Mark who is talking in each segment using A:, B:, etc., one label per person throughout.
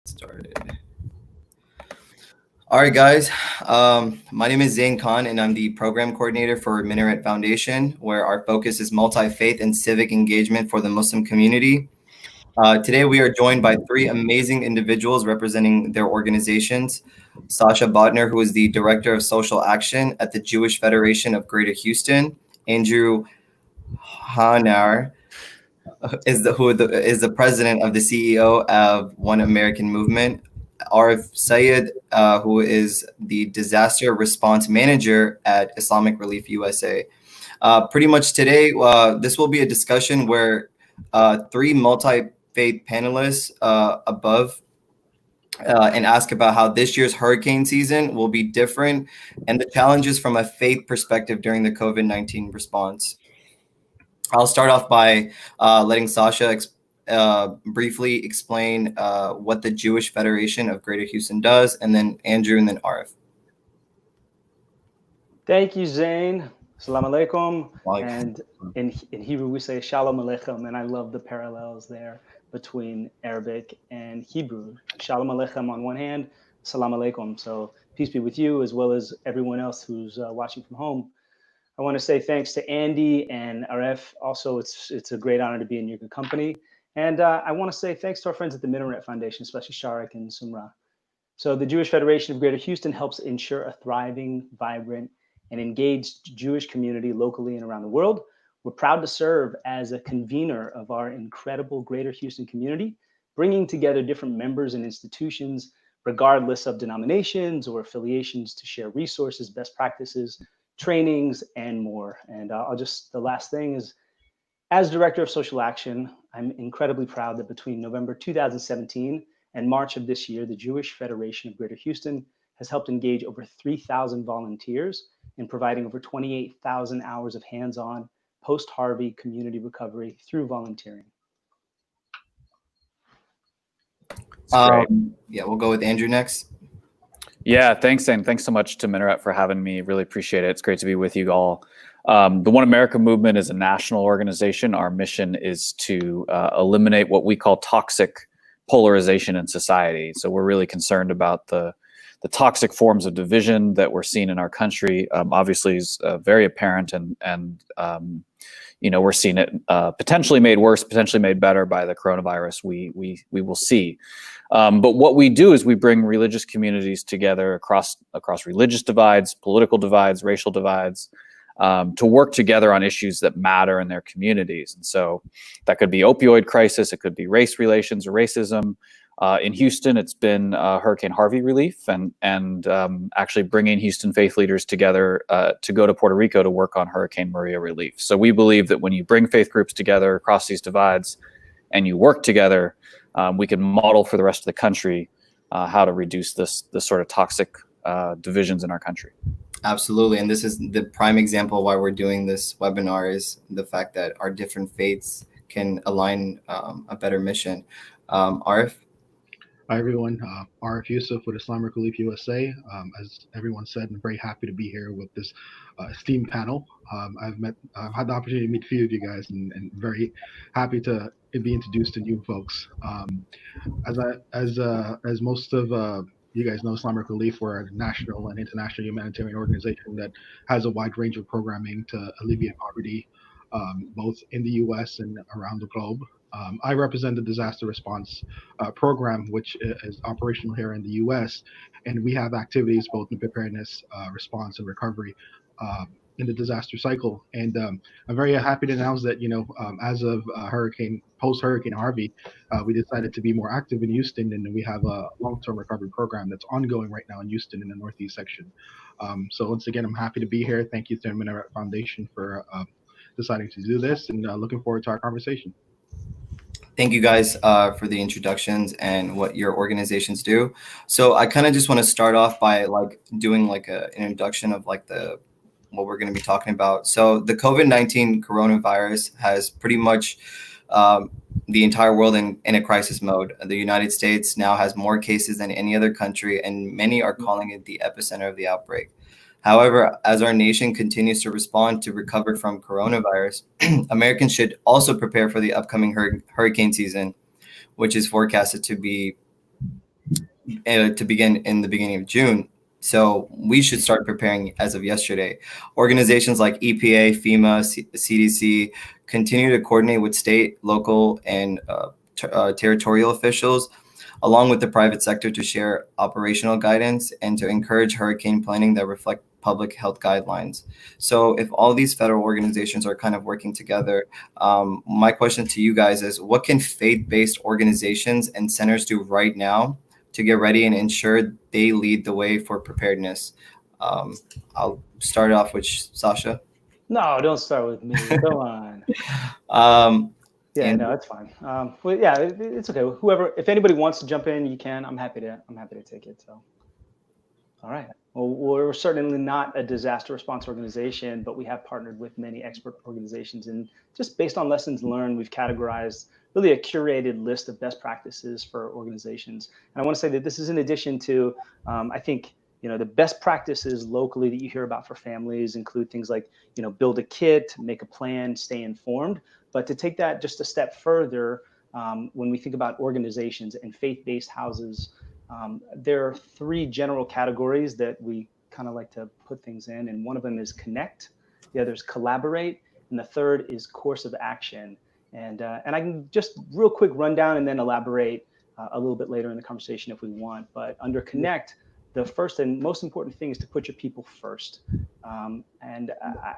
A: Started. All right, guys. My name is Zain Khan, and I'm the program coordinator for Minaret Foundation, where our focus is multi-faith and civic engagement for the Muslim community. Today, we are joined by three amazing individuals representing their organizations. Sasha Bodner, who is the Director of Social Action at the Jewish Federation of Greater Houston. Andrew Hanar is the president of the CEO of One American Movement. Arif Sayed, who is the disaster response manager at Islamic Relief USA. Pretty much today, this will be a discussion where three multi-faith panelists above and ask about how this year's hurricane season will be different and the challenges from a faith perspective during the COVID-19 response. I'll start off by letting Sasha briefly explain what the Jewish Federation of Greater Houston does, and then Andrew, and then Arif.
B: Thank you, Zain. Assalamu alaikum. And in Hebrew, we say Shalom Aleichem, and I love the parallels there between Arabic and Hebrew. Shalom Aleichem on one hand, Salam Alaikum. So peace be with you, as well as everyone else who's watching from home. I want to say thanks to Andy and Aref. Also, it's a great honor to be in your good company. And I want to say thanks to our friends at the Minaret Foundation, especially Sharik and Sumra. So the Jewish Federation of Greater Houston helps ensure a thriving, vibrant, and engaged Jewish community locally and around the world. We're proud to serve as a convener of our incredible Greater Houston community, bringing together different members and institutions, regardless of denominations or affiliations, to share resources, best practices, trainings, and more. And the last thing is, as Director of Social Action, I'm incredibly proud that between November 2017 and March of this year, the Jewish Federation of Greater Houston has helped engage over 3,000 volunteers in providing over 28,000 hours of hands-on post-Harvey community recovery through volunteering.
A: Yeah, we'll go with Andrew next.
C: Yeah, thanks, and thanks so much to Minaret for having me. Really appreciate it. It's great to be with you all. The One America Movement is a national organization. Our mission is to eliminate what we call toxic polarization in society. So we're really concerned about the toxic forms of division that we're seeing in our country. Obviously, is very apparent, and we're seeing it potentially made worse, potentially made better by the coronavirus. We will see. But what we do is we bring religious communities together across religious divides, political divides, racial divides, to work together on issues that matter in their communities. And so that could be opioid crisis, it could be race relations or racism. In Houston, it's been Hurricane Harvey relief and actually bringing Houston faith leaders together to go to Puerto Rico to work on Hurricane Maria relief. So we believe that when you bring faith groups together across these divides and you work together, we can model for the rest of the country how to reduce this sort of toxic divisions in our country.
A: Absolutely. And this is the prime example why we're doing this webinar, is the fact that our different faiths can align a better mission. Arif?
D: Hi, everyone. Arif Yusuf with Islamic Relief USA. As everyone said, I'm very happy to be here with this esteemed panel. I've had the opportunity to meet a few of you guys, and very happy to be introduced to new folks. As most of you guys know, Islamic Relief, we're a national and international humanitarian organization that has a wide range of programming to alleviate poverty, both in the U.S. and around the globe. I represent the disaster response program, which is operational here in the U.S., and we have activities both in preparedness, response, and recovery in the disaster cycle. And I'm very happy to announce that, as of post-Hurricane Harvey, we decided to be more active in Houston, and we have a long-term recovery program that's ongoing right now in Houston in the Northeast section. So once again, I'm happy to be here. Thank you to the Minaret Foundation for deciding to do this, and looking forward to our conversation.
A: Thank you guys for the introductions and what your organizations do. So I kind of just want to start off by doing an introduction of what we're going to be talking about. So the COVID-19 coronavirus has pretty much the entire world in a crisis mode. The United States now has more cases than any other country, and many are calling it the epicenter of the outbreak. However, as our nation continues to respond to recover from coronavirus, Americans should also prepare for the upcoming hurricane season, which is forecasted to be to begin in the beginning of June. So we should start preparing as of yesterday. Organizations like EPA, FEMA, CDC continue to coordinate with state, local, and territorial officials, along with the private sector, to share operational guidance and to encourage hurricane planning that reflect public health guidelines. So if all these federal organizations are kind of working together, my question to you guys is, what can faith-based organizations and centers do right now to get ready and ensure they lead the way for preparedness? I'll start off with Sasha.
B: No, don't start with me. Come on. Yeah, no, it's fine. Well, yeah, it's okay. Whoever, if anybody wants to jump in, you can. I'm happy to take it. So, all right. Well, we're certainly not a disaster response organization, but we have partnered with many expert organizations, and just based on lessons learned, we've categorized really a curated list of best practices for organizations. And I want to say that this is in addition to, I think, the best practices locally that you hear about for families include things like, build a kit, make a plan, stay informed. But to take that just a step further, when we think about organizations and faith-based houses, there are three general categories that we kind of like to put things in. And one of them is connect, the other is collaborate, and the third is course of action. And I can just real quick run down and then elaborate a little bit later in the conversation if we want. But under connect, the first and most important thing is to put your people first. And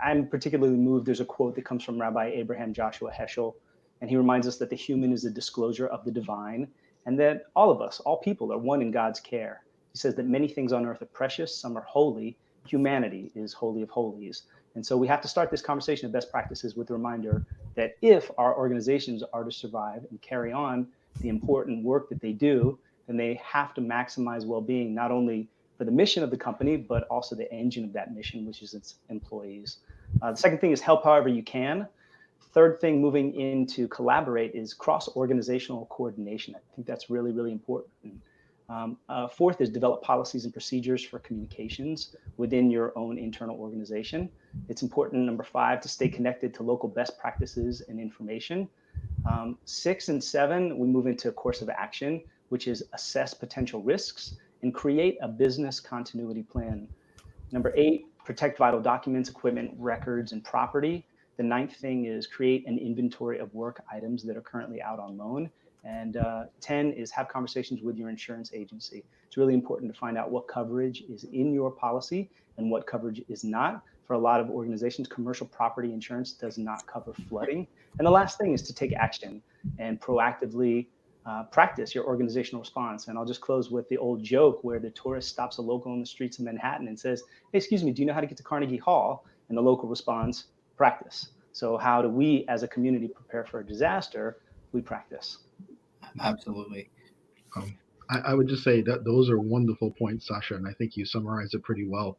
B: I'm particularly moved. There's a quote that comes from Rabbi Abraham Joshua Heschel, and he reminds us that the human is a disclosure of the divine, and that all of us, all people, are one in God's care. He says that many things on earth are precious, some are holy. Humanity is holy of holies. And so we have to start this conversation of best practices with a reminder that if our organizations are to survive and carry on the important work that they do, then they have to maximize well-being, not only for the mission of the company, but also the engine of that mission, which is its employees. The second thing is help however you can. Third thing, moving into collaborate, is cross-organizational coordination. I think that's really, really important. Fourth is develop policies and procedures for communications within your own internal organization. It's important, number 5, to stay connected to local best practices and information. 6 and 7, we move into a course of action, which is assess potential risks and create a business continuity plan. Number 8, protect vital documents, equipment, records, and property. The 9th thing is create an inventory of work items that are currently out on loan. And 10 is have conversations with your insurance agency. It's really important to find out what coverage is in your policy and what coverage is not. For a lot of organizations, commercial property insurance does not cover flooding. And the last thing is to take action and proactively practice your organizational response. And I'll just close with the old joke where the tourist stops a local on the streets of Manhattan and says, "Hey, excuse me, do you know how to get to Carnegie Hall?" And the local responds, "Practice." So how do we as a community prepare for a disaster? We practice.
A: Absolutely.
D: I would just say that those are wonderful points, Sasha, and I think you summarized it pretty well.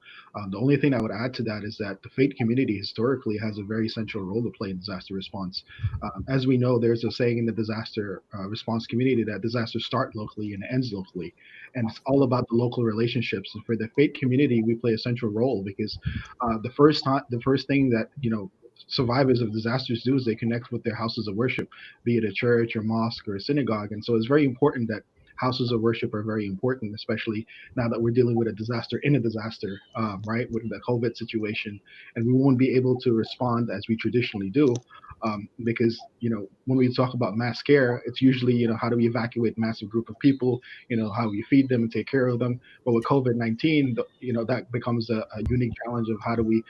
D: The only thing I would add to that is that the faith community historically has a very central role to play in disaster response. As we know, there's a saying in the disaster response community that disasters start locally and ends locally, and it's all about the local relationships. And for the faith community, we play a central role because the first thing that survivors of disasters do is they connect with their houses of worship, be it a church or mosque or a synagogue. And so it's very important that houses of worship are very important, especially now that we're dealing with a disaster in a disaster, right, with the COVID situation. And we won't be able to respond as we traditionally do because, when we talk about mass care, it's usually, how do we evacuate a massive group of people, how we feed them and take care of them. But with COVID-19, that becomes a unique challenge of how do we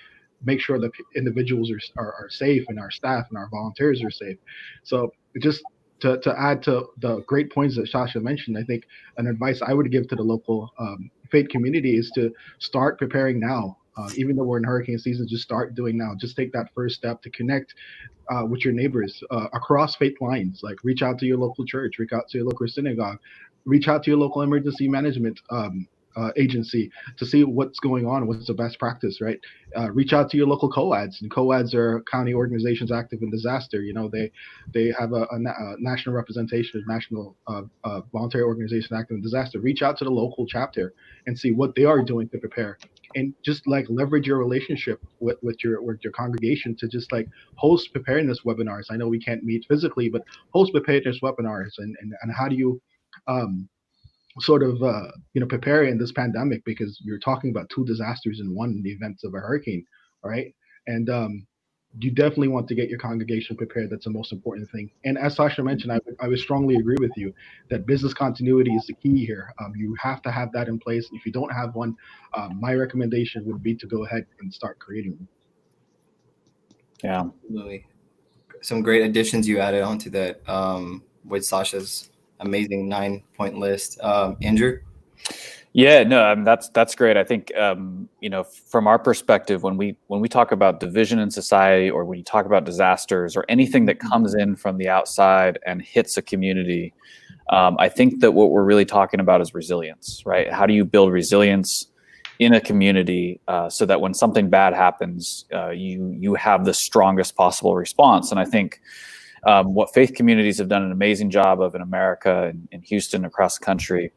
D: make sure that individuals are safe and our staff and our volunteers are safe. So just to add to the great points that Sasha mentioned, I think an advice I would give to the local faith community is to start preparing now. Even though we're in hurricane season, just start doing now. Just take that first step to connect with your neighbors across faith lines. Like reach out to your local church, reach out to your local synagogue, reach out to your local emergency management agency to see what's going on, what's the best practice, right? Reach out to your local COADs, and COADs are county organizations active in disaster. They have a national representation of national voluntary organizations active in disaster. Reach out to the local chapter and see what they are doing to prepare, and just like leverage your relationship with your congregation to just like host preparedness webinars. I know we can't meet physically, but host preparedness webinars, and how do you sort of prepare in this pandemic, because you're talking about two disasters in one, in the event of a hurricane, right? And you definitely want to get your congregation prepared. That's the most important thing. And as Sasha mentioned, I would strongly agree with you that business continuity is the key here. You have to have that in place. If you don't have one, my recommendation would be to go ahead and start creating one.
C: Yeah,
A: Absolutely. Some great additions you added onto that with Sasha's amazing 9-point list. Andrew?
C: yeah, no, that's great. I think from our perspective, when we talk about division in society, or when you talk about disasters, or anything that comes in from the outside and hits a community, I think that what we're really talking about is resilience, right? How do you build resilience in a community so that when something bad happens, you have the strongest possible response? And I think what faith communities have done an amazing job of in America, in Houston, across the country,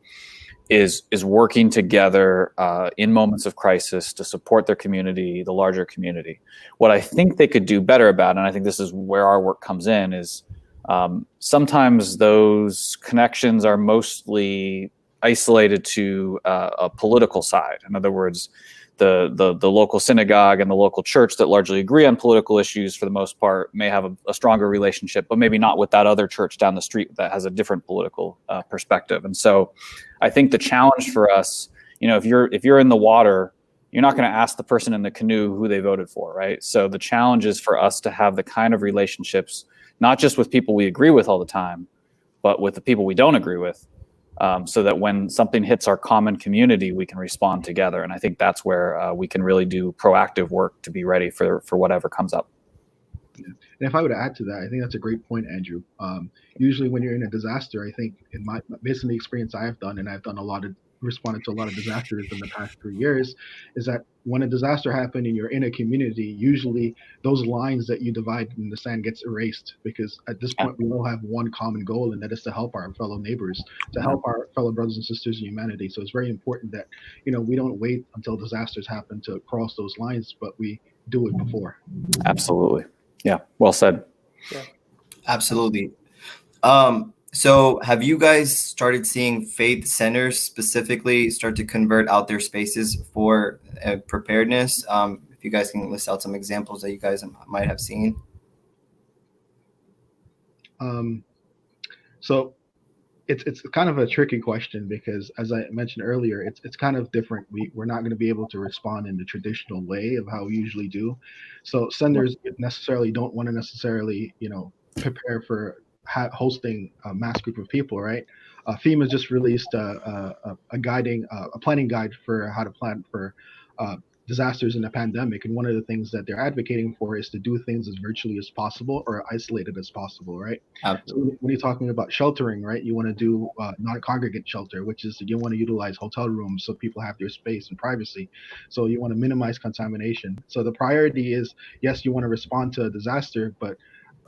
C: is working together in moments of crisis to support their community, the larger community. What I think they could do better about, and I think this is where our work comes in, is sometimes those connections are mostly isolated to a political side. In other words, the local synagogue and the local church that largely agree on political issues, for the most part, may have a stronger relationship, but maybe not with that other church down the street that has a different political perspective. And so I think the challenge for us, if you're in the water, you're not going to ask the person in the canoe who they voted for, right? So the challenge is for us to have the kind of relationships, not just with people we agree with all the time, but with the people we don't agree with, so that when something hits our common community, we can respond together. And I think that's where we can really do proactive work to be ready for whatever comes up.
D: Yeah. And if I were to add to that, I think that's a great point, Andrew. Usually when you're in a disaster, I think based on the experience I have done, and I've done responded to a lot of disasters in the past 3 years, is that when a disaster happened and you're in a community, usually those lines that you divide in the sand gets erased, because at this point we all have one common goal, and that is to help our fellow neighbors, to help our fellow brothers and sisters in humanity. So it's very important that we don't wait until disasters happen to cross those lines, but we do it before.
C: Absolutely. Yeah, well said.
B: Yeah,
A: absolutely. So have you guys started seeing faith centers specifically start to convert out their spaces for preparedness? If you guys can list out some examples that you guys might have seen.
D: So it's kind of a tricky question, because as I mentioned earlier, it's kind of different. We're not going to be able to respond in the traditional way of how we usually do. So senders necessarily don't want to prepare for hosting a mass group of people, right? FEMA just released a planning guide for how to plan for disasters in a pandemic, and one of the things that they're advocating for is to do things as virtually as possible or isolated as possible, right?
A: Absolutely.
D: So when you're talking about sheltering, right, you want to do non-congregate shelter, which is you want to utilize hotel rooms so people have their space and privacy. So you want to minimize contamination. So the priority is, yes, you want to respond to a disaster, but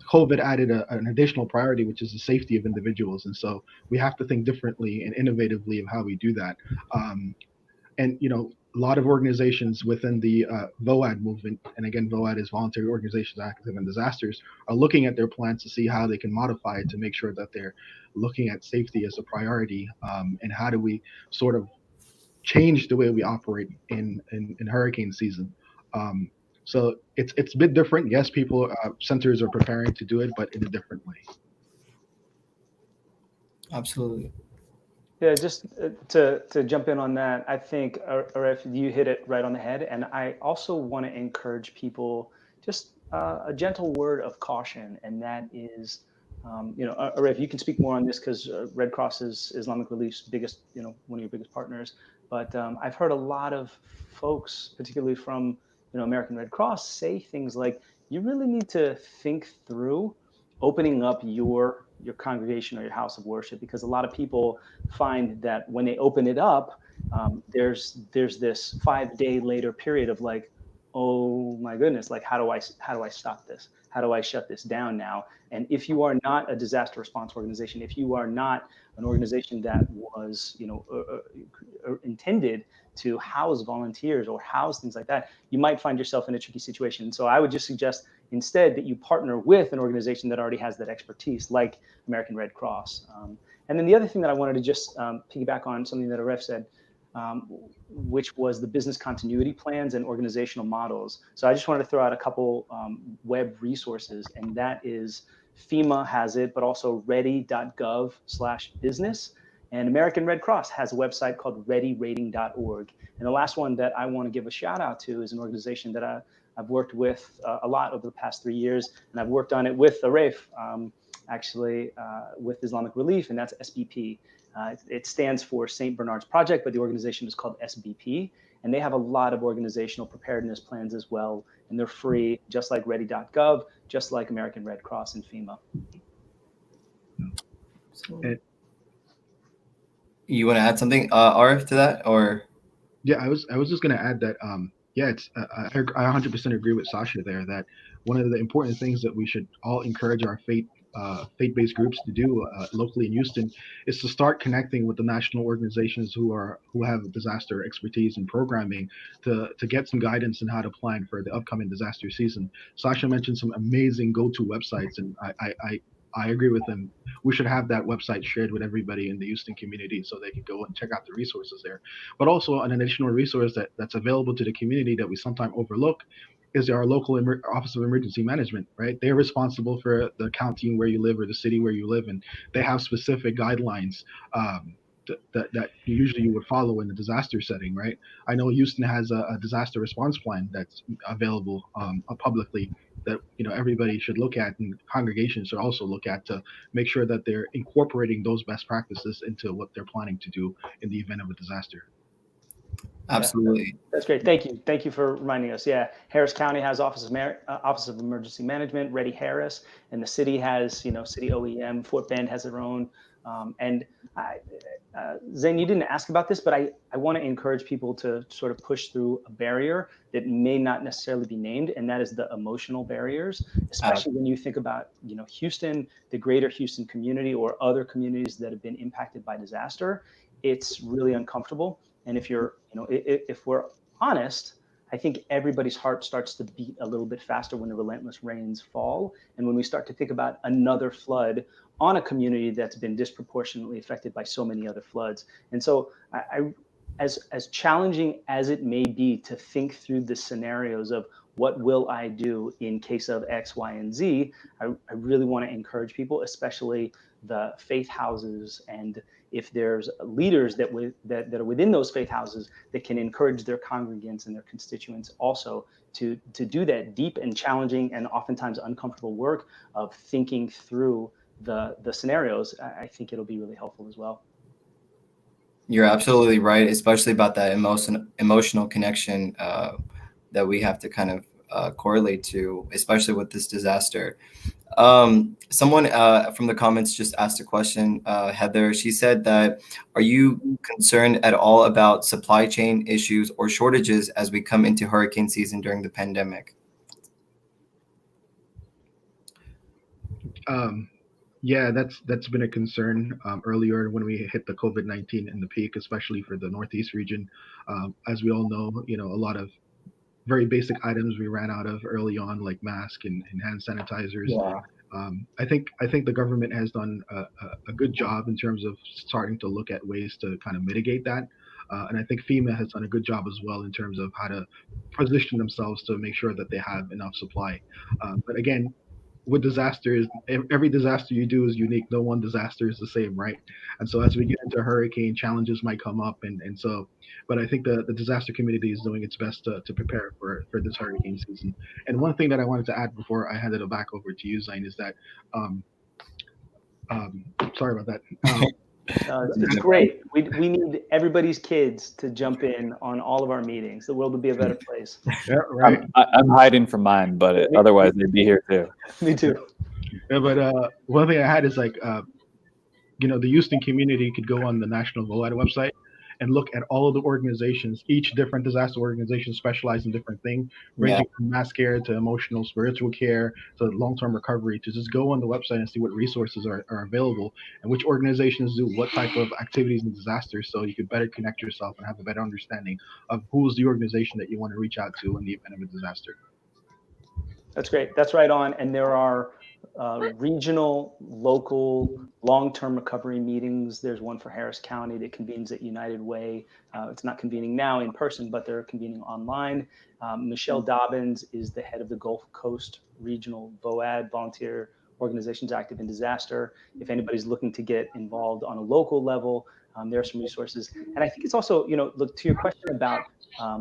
D: COVID added an additional priority, which is the safety of individuals. And so we have to think differently and innovatively of how we do that. And a lot of organizations within the VOAD movement, and again, VOAD is Voluntary Organizations Active in Disasters, are looking at their plans to see how they can modify it to make sure that they're looking at safety as a priority, and how do we sort of change the way we operate in hurricane season. So it's a bit different. Yes, centers are preparing to do it, but in a different way.
A: Absolutely.
B: Yeah, just to jump in on that, I think, Arif, you hit it right on the head. And I also want to encourage people just a gentle word of caution. And that is, Arif, you can speak more on this because Red Cross is Islamic Relief's biggest, one of your biggest partners. But I've heard a lot of folks, particularly from, American Red Cross, say things like, you really need to think through opening up your congregation or your house of worship, because a lot of people find that when they open it up, there's this 5-day later period of like, oh my goodness, like how do I stop this? How do I shut this down now? And if you are not a disaster response organization, if you are not an organization that was intended to house volunteers or house things like that, you might find yourself in a tricky situation. So I would just suggest instead that you partner with an organization that already has that expertise, like American Red Cross. And then the other thing that I wanted to just piggyback on something that Aref said, which was the business continuity plans and organizational models. So I just wanted to throw out a couple web resources, and that is FEMA has it, but also ready.gov/business. And American Red Cross has a website called readyrating.org. And the last one that I want to give a shout out to is an organization that I've worked with a lot over the past 3 years, and I've worked on it with Aref, actually with Islamic Relief, and that's SBP. It stands for St. Bernard's Project, but the organization is called SBP, and they have a lot of organizational preparedness plans as well, and they're free, just like ready.gov, just like American Red Cross and FEMA.
A: You want to add something, Arif, to that, or?
D: Yeah, I was just going to add that it's I 100% agree with Sasha there, that one of the important things that we should all encourage our faith-based groups to do locally in Houston is to start connecting with the national organizations who have disaster expertise and programming to get some guidance on how to plan for the upcoming disaster season. Sasha mentioned some amazing go-to websites, and I agree with him. We should have that website shared with everybody in the Houston community so they can go and check out the resources there. But also an additional resource that's available to the community that we sometimes overlook is our local Office of Emergency Management, right? They're responsible for the county where you live or the city where you live, and they have specific guidelines that usually you would follow in a disaster setting, right? I know Houston has a disaster response plan that's available publicly that everybody should look at, and congregations should also look at to make sure that they're incorporating those best practices into what they're planning to do in the event of a disaster.
A: Absolutely.
B: Yeah, that's great. Thank you for reminding us. Yeah, Harris County has Office of Emergency Management, Ready Harris, and the city has, City OEM. Fort Bend has their own. And Zane, you didn't ask about this, but I want to encourage people to sort of push through a barrier that may not necessarily be named, and that is the emotional barriers, especially when you think about, Houston, the greater Houston community, or other communities that have been impacted by disaster. It's really uncomfortable. And if we're honest, I think everybody's heart starts to beat a little bit faster when the relentless rains fall. And when we start to think about another flood on a community that's been disproportionately affected by so many other floods. And so as challenging as it may be to think through the scenarios of what will I do in case of X, Y, and Z, I really want to encourage people, especially the faith houses, and if there's leaders that are within those faith houses that can encourage their congregants and their constituents also to do that deep and challenging and oftentimes uncomfortable work of thinking through the scenarios, I think it'll be really helpful as well.
A: You're absolutely right, especially about that emotional connection that we have to kind of correlate to, especially with this disaster. Someone from the comments just asked a question, Heather. She said that, are you concerned at all about supply chain issues or shortages as we come into hurricane season during the pandemic?
D: Yeah, that's been a concern earlier when we hit the COVID-19 in the peak, especially for the Northeast region. As we all know, a lot of very basic items we ran out of early on, like masks and hand sanitizers.
A: Yeah.
D: I think the government has done a good job in terms of starting to look at ways to kind of mitigate that. And I think FEMA has done a good job as well in terms of how to position themselves to make sure that they have enough supply. But again, with disasters, every disaster you do is unique. No one disaster is the same, right? And so as we get into a hurricane, challenges might come up, and so, but I think the disaster community is doing its best to prepare for this hurricane season. And one thing that I wanted to add before I handed it back over to you, Zain, is that sorry about that.
B: It's great. We need everybody's kids to jump in on all of our meetings. The world would be a better place.
D: Yeah, right.
C: I'm hiding from mine, but otherwise they'd be here too.
B: Me too.
D: Yeah, but one thing I had is like, the Houston community could go on the National VOAD website and look at all of the organizations, each different disaster organization specialize in different things, ranging from mass care to emotional, spiritual care to long-term recovery, to just go on the website and see what resources are available and which organizations do what type of activities in disasters, so you could better connect yourself and have a better understanding of who's the organization that you want to reach out to in the event of a disaster.
B: That's great. That's right on. And there are regional, local, long-term recovery meetings. There's one for Harris County that convenes at United Way. It's not convening now in person, but they're convening online. Michelle Dobbins is the head of the Gulf Coast Regional VOAD, Volunteer Organizations Active in Disaster. If anybody's looking to get involved on a local level, there are some resources. And I think it's also, look, to your question about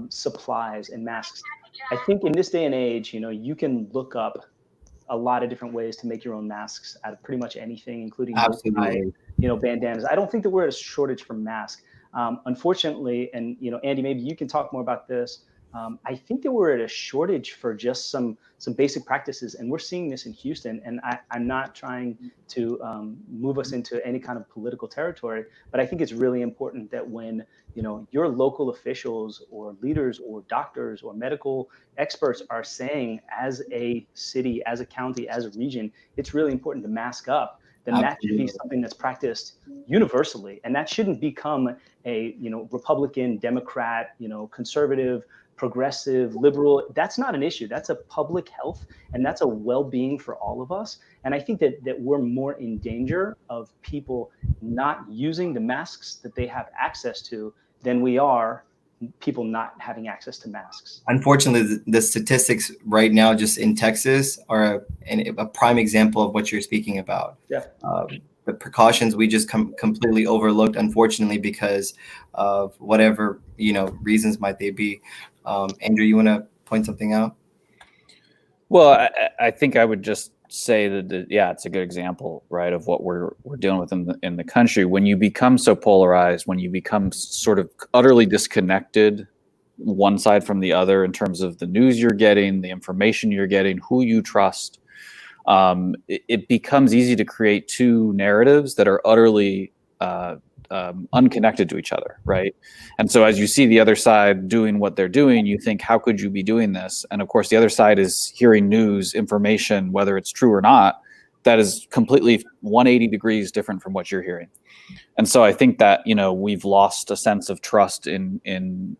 B: supplies and masks, I think in this day and age, you can look up a lot of different ways to make your own masks out of pretty much anything, including
A: Absolutely.
B: Bandanas. I don't think that we're at a shortage for masks. Unfortunately, and Andy, maybe you can talk more about this. I think that we're at a shortage for just some basic practices, and we're seeing this in Houston. And I'm not trying to move us into any kind of political territory, but I think it's really important that when your local officials or leaders or doctors or medical experts are saying, as a city, as a county, as a region, it's really important to mask up. Then that should be something that's practiced universally, and that shouldn't become a Republican, Democrat, conservative, progressive, liberal. That's not an issue. That's a public health, and that's a well-being for all of us. And I think that we're more in danger of people not using the masks that they have access to than we are people not having access to masks.
A: Unfortunately, the statistics right now just in Texas are a prime example of what you're speaking about.
B: Yeah.
A: The precautions we just completely overlooked, unfortunately, because of whatever reasons might they be. Andrew, you want to point something out?
C: Well, I think I would just say that it's a good example, right, of what we're dealing with in the country. When you become so polarized, when you become sort of utterly disconnected one side from the other in terms of the news you're getting, the information you're getting, who you trust, it becomes easy to create two narratives that are utterly unconnected to each other, right? And so as you see the other side doing what they're doing, you think, how could you be doing this? And of course, the other side is hearing news, information, whether it's true or not, that is completely 180 degrees different from what you're hearing. And so I think that, we've lost a sense of trust in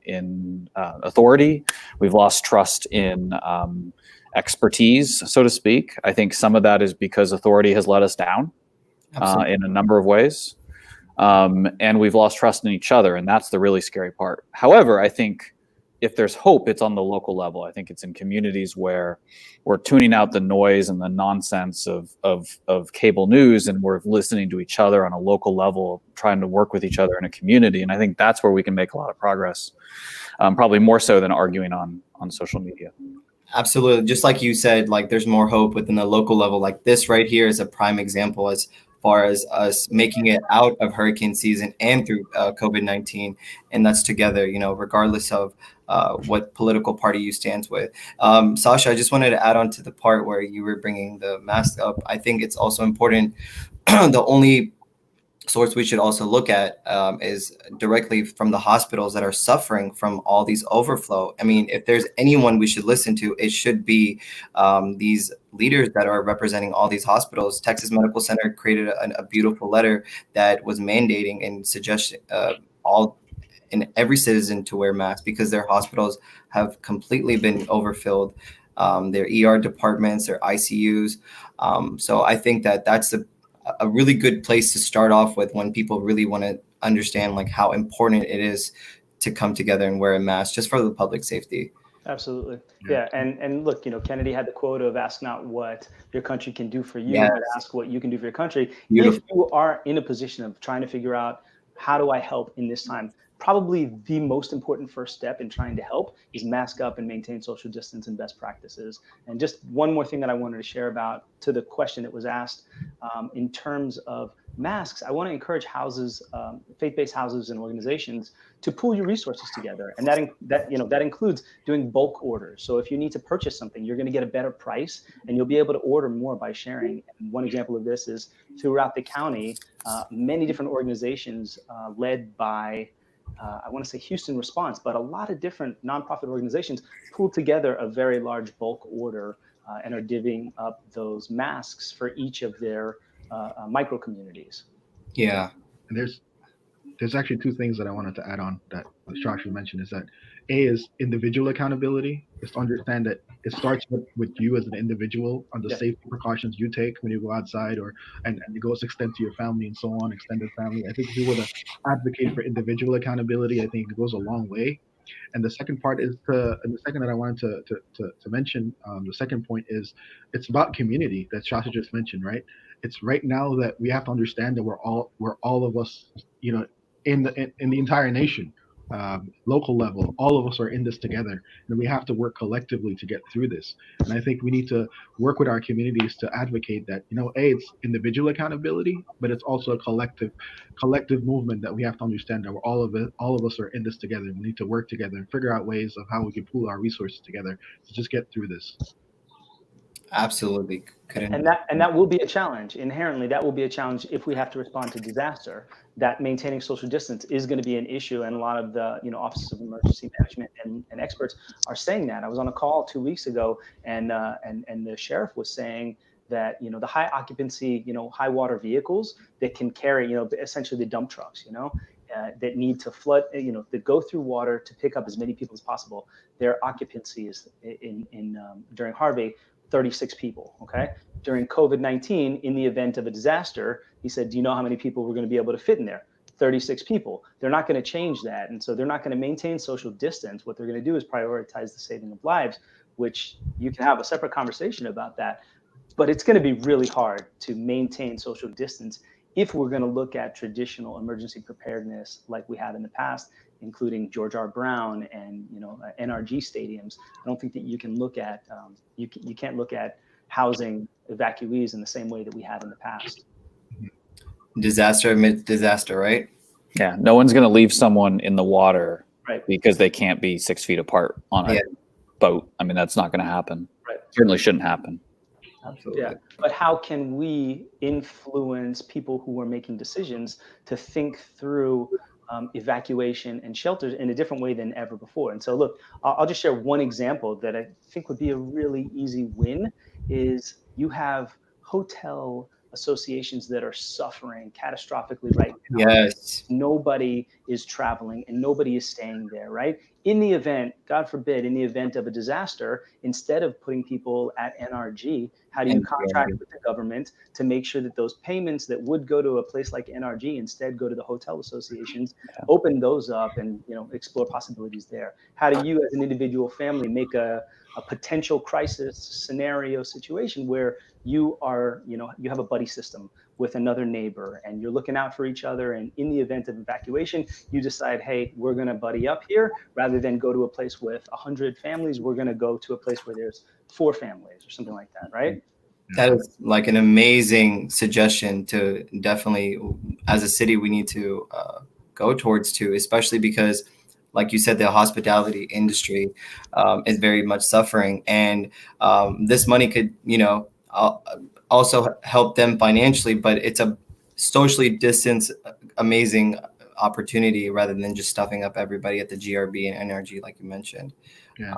C: authority. We've lost trust in expertise, so to speak. I think some of that is because authority has let us down in a number of ways. And we've lost trust in each other, and that's the really scary part. However, I think if there's hope, it's on the local level. I think it's in communities where we're tuning out the noise and the nonsense of cable news, and we're listening to each other on a local level, trying to work with each other in a community. And I think that's where we can make a lot of progress, probably more so than arguing on social media.
A: Absolutely. Just like you said, like there's more hope within the local level. Like this right here is a prime example as far as us making it out of hurricane season and through COVID-19. And that's together, regardless of what political party you stands with. Sasha, I just wanted to add on to the part where you were bringing the mask up. I think it's also important. The only source we should also look at is directly from the hospitals that are suffering from all these overflow. I mean, if there's anyone we should listen to, it should be these leaders that are representing all these hospitals. Texas Medical Center created a beautiful letter that was mandating and suggesting every citizen to wear masks because their hospitals have completely been overfilled. Their ER departments, their ICUs. So I think that that's a really good place to start off with when people really want to understand like how important it is to come together and wear a mask just for the public safety.
B: Absolutely. Yeah. And look, Kennedy had the quote of ask not what your country can do for you, but ask what you can do for your country. Beautiful. If you are in a position of trying to figure out how do I help in this time, probably the most important first step in trying to help is mask up and maintain social distance and best practices. And just one more thing that I wanted to share about to the question that was asked in terms of masks, I want to encourage houses, faith-based houses and organizations to pool your resources together. And that includes doing bulk orders. So if you need to purchase something, you're going to get a better price and you'll be able to order more by sharing. And one example of this is throughout the county, many different organizations led by I want to say Houston response, but a lot of different nonprofit organizations pulled together a very large bulk order and are divvying up those masks for each of their micro communities.
A: Yeah.
D: And there's actually two things that I wanted to add on that Joshua mentioned is that A is individual accountability, is to understand that it starts with you as an individual on the safety precautions you take when you go outside and it goes extend to your family and so on, extended family. I think if you were to advocate for individual accountability, I think it goes a long way. And the second part is and the second that I wanted to mention, the second point is it's about community that Shasha just mentioned, right? It's right now that we have to understand that we're all of us, in the entire nation, local level, all of us are in this together, and we have to work collectively to get through this. And I think we need to work with our communities to advocate that, it's individual accountability, but it's also a collective movement that we have to understand that all of us are in this together. We need to work together and figure out ways of how we can pool our resources together to just get through this.
A: Absolutely.
B: And that will be a challenge. Inherently, that will be a challenge if we have to respond to disaster. That maintaining social distance is going to be an issue, and a lot of the offices of emergency management and experts are saying that. I was on a call 2 weeks ago, and the sheriff was saying that the high occupancy high water vehicles that can carry essentially the dump trucks that need to flood that go through water to pick up as many people as possible. Their occupancy is during Harvey 36 people. Okay. During COVID-19, in the event of a disaster, he said, do you know how many people we're going to be able to fit in there? 36 people. They're not going to change that. And so they're not going to maintain social distance. What they're going to do is prioritize the saving of lives, which you can have a separate conversation about that. But it's going to be really hard to maintain social distance if we're going to look at traditional emergency preparedness like we have in the past, including George R. Brown and NRG stadiums. I don't think that you can look at you can't look at housing evacuees in the same way that we have in the past.
A: Disaster amidst disaster, right?
C: Yeah, no one's going to leave someone in the water,
B: right,
C: because they can't be 6 feet apart on a boat. I mean, that's not going to happen.
B: Right.
C: Certainly shouldn't happen.
A: Absolutely.
B: Yeah, but how can we influence people who are making decisions to think through evacuation and shelters in a different way than ever before? And so, look, I'll just share one example that I think would be a really easy win. Is you have hotel associations that are suffering catastrophically right now.
A: Yes.
B: Nobody is traveling and nobody is staying there, right? In the event, God forbid, in the event of a disaster, instead of putting people at NRG, how do you contract with the government to make sure that those payments that would go to a place like NRG instead go to the hotel associations, open those up and explore possibilities there? How do you as an individual family make a potential crisis scenario situation where you are, you have a buddy system with another neighbor and you're looking out for each other, and in the event of evacuation, you decide, hey, we're going to buddy up here rather than go to a place with 100 families. We're going to go to a place where there's 4 families or something like that, right?
A: That is like an amazing suggestion to definitely, as a city, we need to go towards too, especially because, like you said, the hospitality industry is very much suffering, and this money could, also help them financially, but it's a socially distanced, amazing opportunity rather than just stuffing up everybody at the GRB and NRG, like you mentioned.
D: Yeah.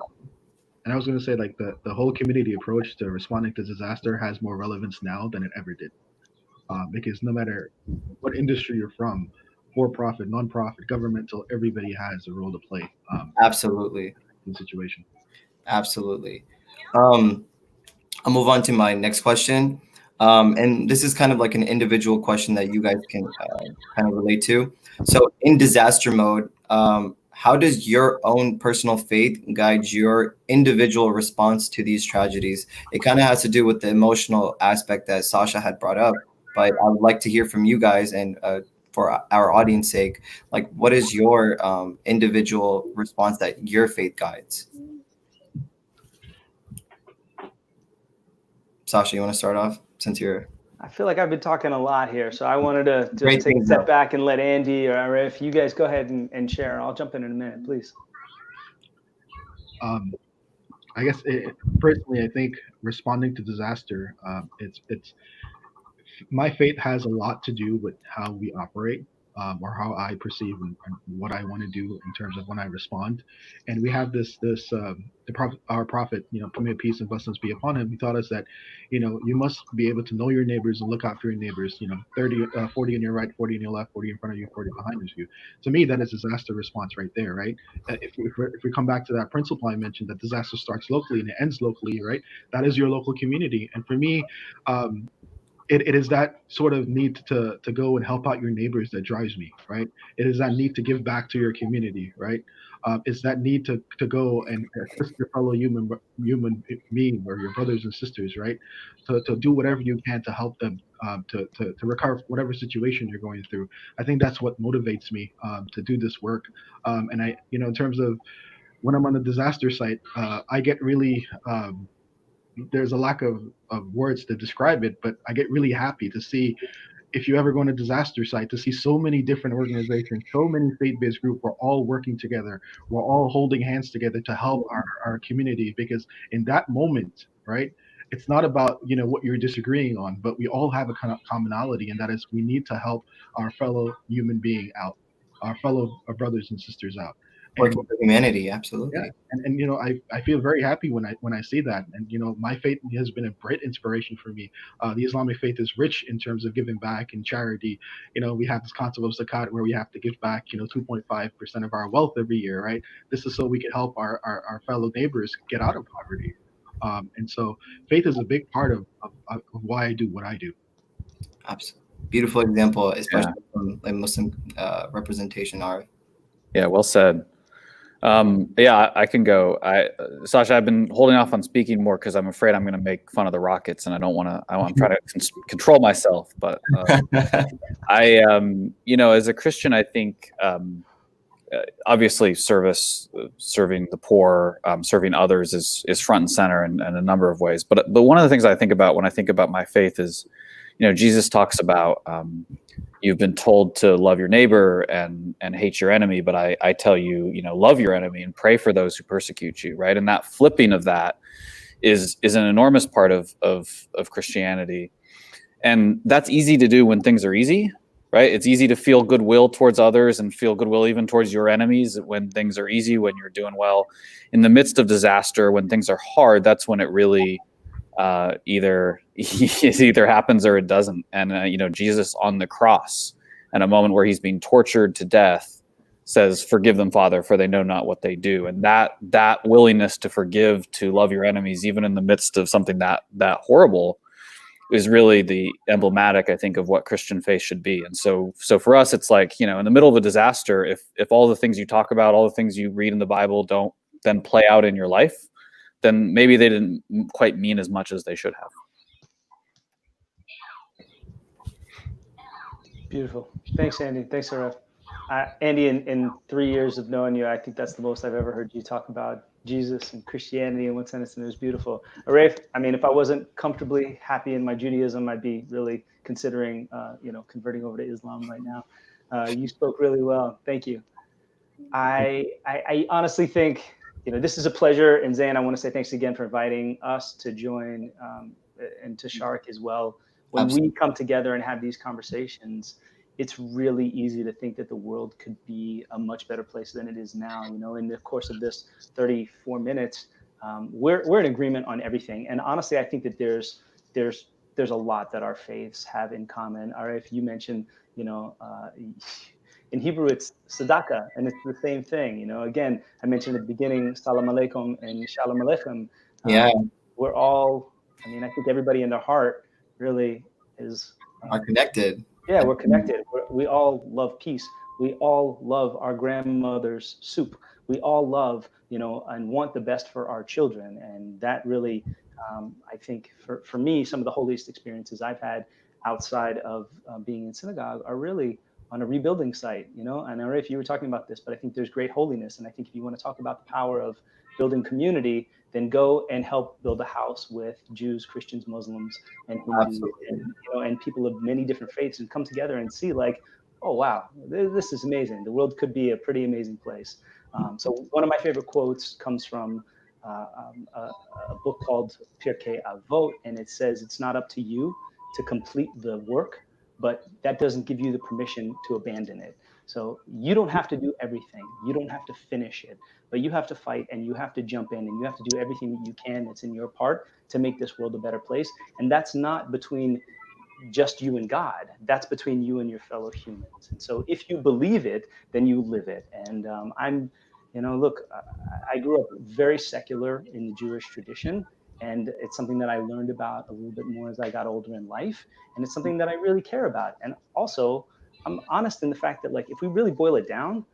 D: And I was going to say, like, the whole community approach to responding to disaster has more relevance now than it ever did. Because no matter what industry you're from, for-profit, non-profit, governmental, everybody has a role to play.
A: Absolutely.
D: In the situation.
A: Absolutely. I'll move on to my next question. And this is kind of like an individual question that you guys can kind of relate to. So in disaster mode, how does your own personal faith guide your individual response to these tragedies? It kind of has to do with the emotional aspect that Sasha had brought up, but I would like to hear from you guys, and for our audience sake, like, what is your individual response that your faith guides? Sasha, you want to start off since you're...
B: I feel like I've been talking a lot here, so I wanted to just take a step back and let Andy or Arif, you guys go ahead and share. I'll jump in a minute, please.
D: I guess personally, I think responding to disaster, it's my faith has a lot to do with how we operate. or how I perceive and what I want to do in terms of when I respond. And we have our prophet, may peace and blessings be upon him. He taught us that, you must be able to know your neighbors and look out for your neighbors. 40 on your right, 40 on your left, 40 in front of you, 40 behind you. To me, that is disaster response right there, right? If we come back to that principle I mentioned, that disaster starts locally and it ends locally, right? That is your local community. And for me, it is that sort of need to go and help out your neighbors that drives me, right? It is that need to give back to your community, right? It's that need to go and assist your fellow human being or your brothers and sisters, right? To do whatever you can to help them to recover from whatever situation you're going through. I think that's what motivates me to do this work. And in terms of when I'm on the disaster site, I get really there's a lack of words to describe it, but I get really happy to see, if you ever go on a disaster site, to see so many different organizations, so many faith-based groups, we're all working together. We're all holding hands together to help our community, because in that moment, right, it's not about, what you're disagreeing on, but we all have a kind of commonality, and that is we need to help our fellow human being out, our brothers and sisters out.
A: Working
D: And
A: for humanity, absolutely.
D: yeah, and I feel very happy when I see that. And my faith has been a great inspiration for me. The Islamic faith is rich in terms of giving back and charity. We have this concept of zakat, where we have to give back 2.5% of our wealth every year, right? This is so we can help our fellow neighbors get out of poverty. And so faith is a big part of why I do what I do.
A: Absolutely. Beautiful example, especially from a Muslim representation.
C: Yeah, well said. Yeah, I can go. Sasha, I've been holding off on speaking more because I'm afraid I'm going to make fun of the Rockets, and I don't want to. I'm trying to control myself. But as a Christian, I think obviously serving the poor, serving others is front and center in a number of ways. But one of the things I think about when I think about my faith is, Jesus talks about you've been told to love your neighbor and hate your enemy, but I tell you, love your enemy and pray for those who persecute you, right? And that flipping of that is an enormous part of Christianity. And that's easy to do when things are easy, right? It's easy to feel goodwill towards others and feel goodwill even towards your enemies when things are easy, when you're doing well. In the midst of disaster, when things are hard, that's when it really either happens or it doesn't. And Jesus on the cross, in a moment where he's being tortured to death, says, "Forgive them, Father, for they know not what they do." And that willingness to forgive, to love your enemies, even in the midst of something that horrible, is really the emblematic, I think, of what Christian faith should be. And so for us, it's like, in the middle of a disaster, if all the things you talk about, all the things you read in the Bible don't then play out in your life, then maybe they didn't quite mean as much as they should have.
B: Beautiful. Thanks, Andy. Thanks, Aref. Andy, in 3 years of knowing you, I think that's the most I've ever heard you talk about Jesus and Christianity in one sentence, and it was beautiful. Aref, if I wasn't comfortably happy in my Judaism, I'd be really considering, converting over to Islam right now. You spoke really well. Thank you. I honestly think, this is a pleasure. And Zain, I want to say thanks again for inviting us to join, and to Shark as well. When we come together and have these conversations, it's really easy to think that the world could be a much better place than it is now. In the course of this 34 minutes, we're in agreement on everything. And honestly, I think that there's a lot that our faiths have in common. Aref, you mentioned, in Hebrew, it's tzedakah, and it's the same thing. Again, I mentioned at the beginning, salam alaikum and shalom aleichem. We're all, I think everybody in their heart really
A: are connected.
B: Yeah, we're connected. We all love peace. We all love our grandmother's soup. We all love, and want the best for our children. And that really, I think for me, some of the holiest experiences I've had outside of being in synagogue are really on a rebuilding site, and I don't know if you were talking about this, but I think there's great holiness. And I think if you want to talk about the power of building community, then go and help build a house with Jews, Christians, Muslims, and Hindus, and people of many different faiths, and come together and see like, oh, wow, this is amazing. The world could be a pretty amazing place. So one of my favorite quotes comes from a book called Pirkei Avot, and it says, "It's not up to you to complete the work, but that doesn't give you the permission to abandon it. So you don't have to do everything. You don't have to finish it, but you have to fight and you have to jump in and you have to do everything that you can that's in your part to make this world a better place. And that's not between just you and God. That's between you and your fellow humans. And so if you believe it, then you live it. And look, I grew up very secular in the Jewish tradition. And it's something that I learned about a little bit more as I got older in life. And it's something that I really care about. And also, I'm honest in the fact that, like, if we really boil it down,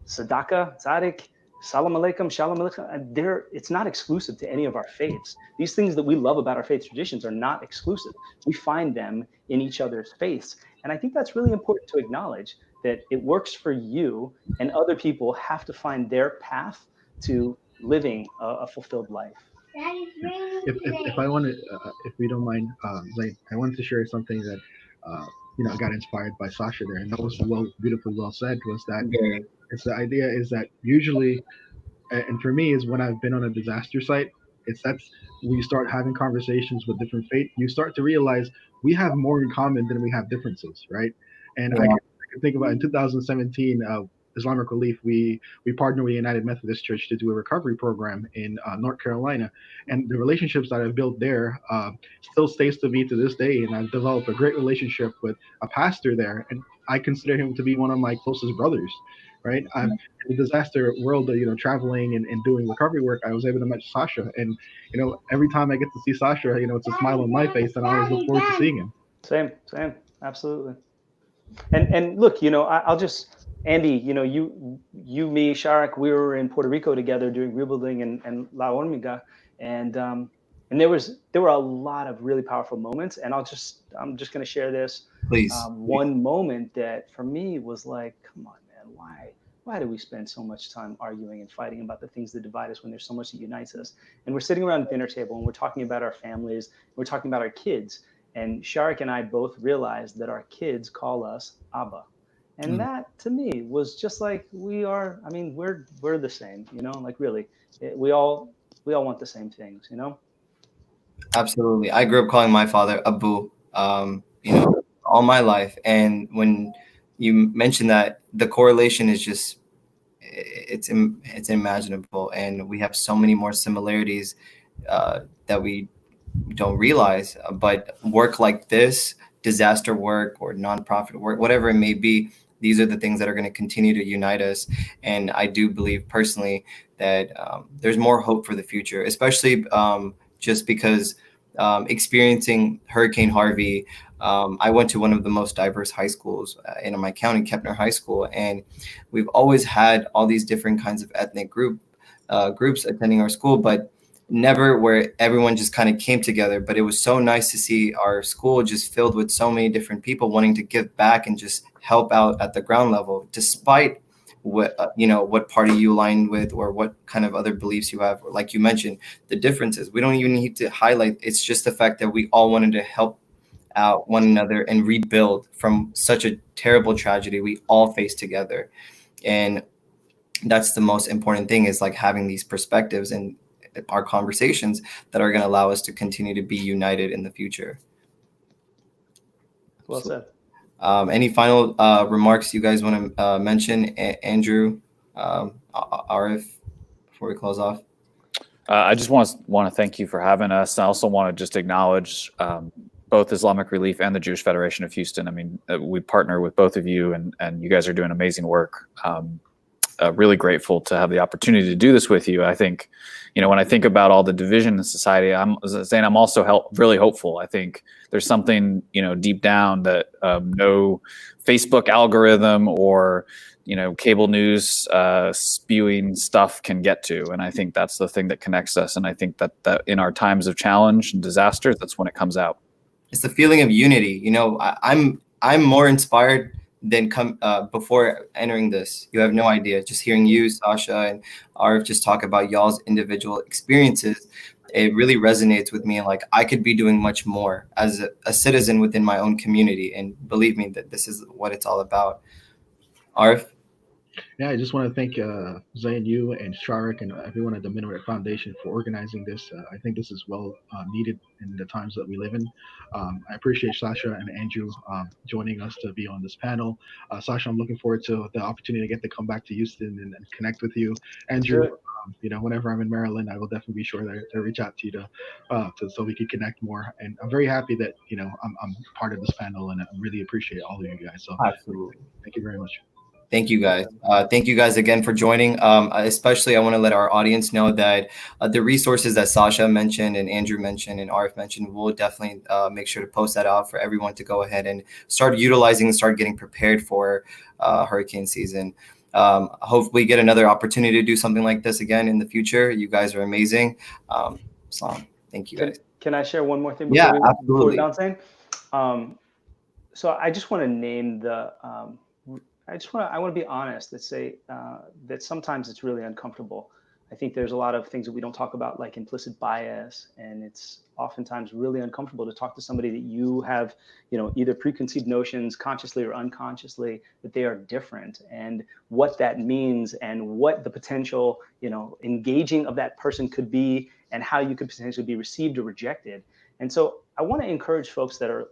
B: tzedakah, tzaddik, salam alaikum, shalom alaikum, it's not exclusive to any of our faiths. These things that we love about our faith traditions are not exclusive. We find them in each other's faiths. And I think that's really important to acknowledge, that it works for you and other people have to find their path to living a fulfilled life.
D: If I want to, if we don't mind, Zain, I wanted to share something that, I got inspired by Sasha there, and that was beautifully well said. Was that it's the idea is that usually, and for me, is when I've been on a disaster site, that's when you start having conversations with different faith, you start to realize we have more in common than we have differences, right? And I can think about in 2017. Islamic Relief, we partnered with United Methodist Church to do a recovery program in North Carolina, and the relationships that I've built there still stays to me to this day. And I've developed a great relationship with a pastor there, and I consider him to be one of my closest brothers. Right, in the disaster world, traveling and doing recovery work, I was able to meet Sasha, and every time I get to see Sasha, it's a smile on my face, and I always look forward to seeing him.
B: Same, absolutely. And look, I'll just. Andy, you, me, Sharak, we were in Puerto Rico together doing rebuilding and La Hormiga, and there were a lot of really powerful moments. And I'm just going to share this.
A: Please.
B: One moment that for me was like, come on, man, why do we spend so much time arguing and fighting about the things that divide us when there's so much that unites us? And we're sitting around the dinner table and we're talking about our families, we're talking about our kids, and Sharak and I both realized that our kids call us Abba. And that to me was just like, we're the same, like really, we all want the same things,
A: Absolutely. I grew up calling my father Abu, all my life. And when you mentioned that, the correlation is just, it's unimaginable. And we have so many more similarities that we don't realize. But work like this, disaster work or nonprofit work, whatever it may be, these are the things that are going to continue to unite us. And I do believe personally that there's more hope for the future, especially just because experiencing Hurricane Harvey, I went to one of the most diverse high schools in my county, Kepner High School. And we've always had all these different kinds of ethnic groups attending our school, but never where everyone just kind of came together. But it was so nice to see our school just filled with so many different people wanting to give back and just help out at the ground level, despite what party you align with or what kind of other beliefs you have. Or like you mentioned, the differences, we don't even need to highlight. It's just the fact that we all wanted to help out one another and rebuild from such a terrible tragedy we all faced together. And that's the most important thing, is like having these perspectives and our conversations that are going to allow us to continue to be united in the future.
B: Well said.
A: Any final remarks you guys want to mention, Andrew, Arif, before we close off?
C: I just want to thank you for having us. I also want to just acknowledge both Islamic Relief and the Jewish Federation of Houston. I mean, we partner with both of you, and you guys are doing amazing work. Really grateful to have the opportunity to do this with you. I think, when I think about all the division in society, I'm also really hopeful. I think there's something, deep down that no Facebook algorithm or, cable news spewing stuff can get to. And I think that's the thing that connects us. And I think that in our times of challenge and disaster, that's when it comes out.
A: It's the feeling of unity. I'm more inspired than before entering this. You have no idea. Just hearing you, Sasha, and Arif just talk about y'all's individual experiences, it really resonates with me. And like, I could be doing much more as a citizen within my own community. And believe me that this is what it's all about. Arif?
D: Yeah, I just want to thank Zain, you and Sharik and everyone at the Minaret Foundation for organizing this. I think this is well needed in the times that we live in. I appreciate Sasha and Andrew joining us to be on this panel. Sasha, I'm looking forward to the opportunity to get to come back to Houston and connect with you.
B: Let's do
D: Andrew,
B: it.
D: whenever I'm in Maryland, I will definitely be sure to reach out to you so we can connect more. And I'm very happy that I'm part of this panel, and I really appreciate all of you guys. So
A: Absolutely.
D: thank you very much.
A: Thank you guys. Thank you guys again for joining. Especially, I want to let our audience know that the resources that Sasha mentioned and Andrew mentioned and Arif mentioned, we'll definitely make sure to post that out for everyone to go ahead and start utilizing and start getting prepared for hurricane season. Hopefully get another opportunity to do something like this again in the future. You guys are amazing. Thank you guys.
B: Can I share one more thing
A: Yeah,
B: before
A: absolutely.
B: we bounce in? So I just want to name the. I want to be honest and say that sometimes it's really uncomfortable. I think there's a lot of things that we don't talk about, like implicit bias, and it's oftentimes really uncomfortable to talk to somebody that you have, either preconceived notions, consciously or unconsciously, that they are different, and what that means, and what the potential, engaging of that person could be, and how you could potentially be received or rejected. And so I want to encourage folks that are,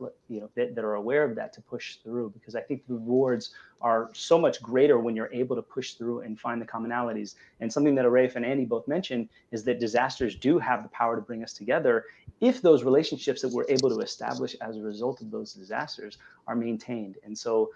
B: that are aware of that to push through, because I think the rewards are so much greater when you're able to push through and find the commonalities. And something that Arif and Andy both mentioned is that disasters do have the power to bring us together if those relationships that we're able to establish as a result of those disasters are maintained. And so,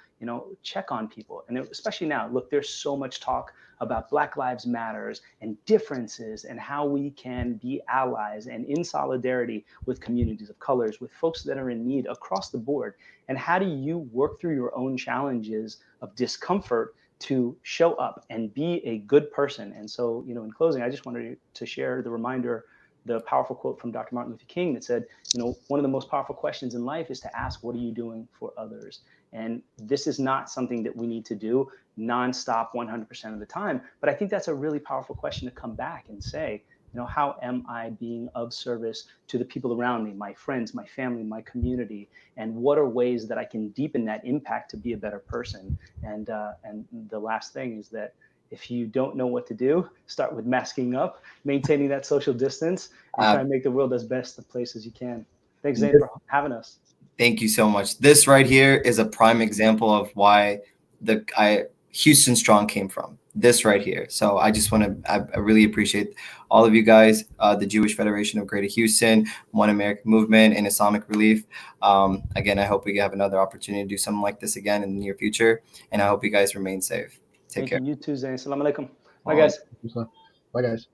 B: check on people. And especially now, look, there's so much talk about Black Lives Matters and differences and how we can be allies and in solidarity with communities of colors, with folks that are in need across the board. And how do you work through your own challenges of discomfort to show up and be a good person? And so, in closing, I just wanted to share the powerful quote from Dr. Martin Luther King that said, one of the most powerful questions in life is to ask, what are you doing for others? And this is not something that we need to do nonstop 100% of the time. But I think that's a really powerful question to come back and say, how am I being of service to the people around me, my friends, my family, my community? And what are ways that I can deepen that impact to be a better person? And the last thing is that if you don't know what to do, start with masking up, maintaining that social distance, and try and make the world as best a place as you can. Thanks, Zain, for having us.
A: Thank you so much. This right here is a prime example of why Houston Strong came from. This right here. So I just want to, I really appreciate all of you guys, the Jewish Federation of Greater Houston, One American Movement, and Islamic Relief. Again, I hope we have another opportunity to do something like this again in the near future. And I hope you guys remain safe. Take care.
B: You too, Zain. Assalamu alaikum. Bye, guys.
D: Bye, guys.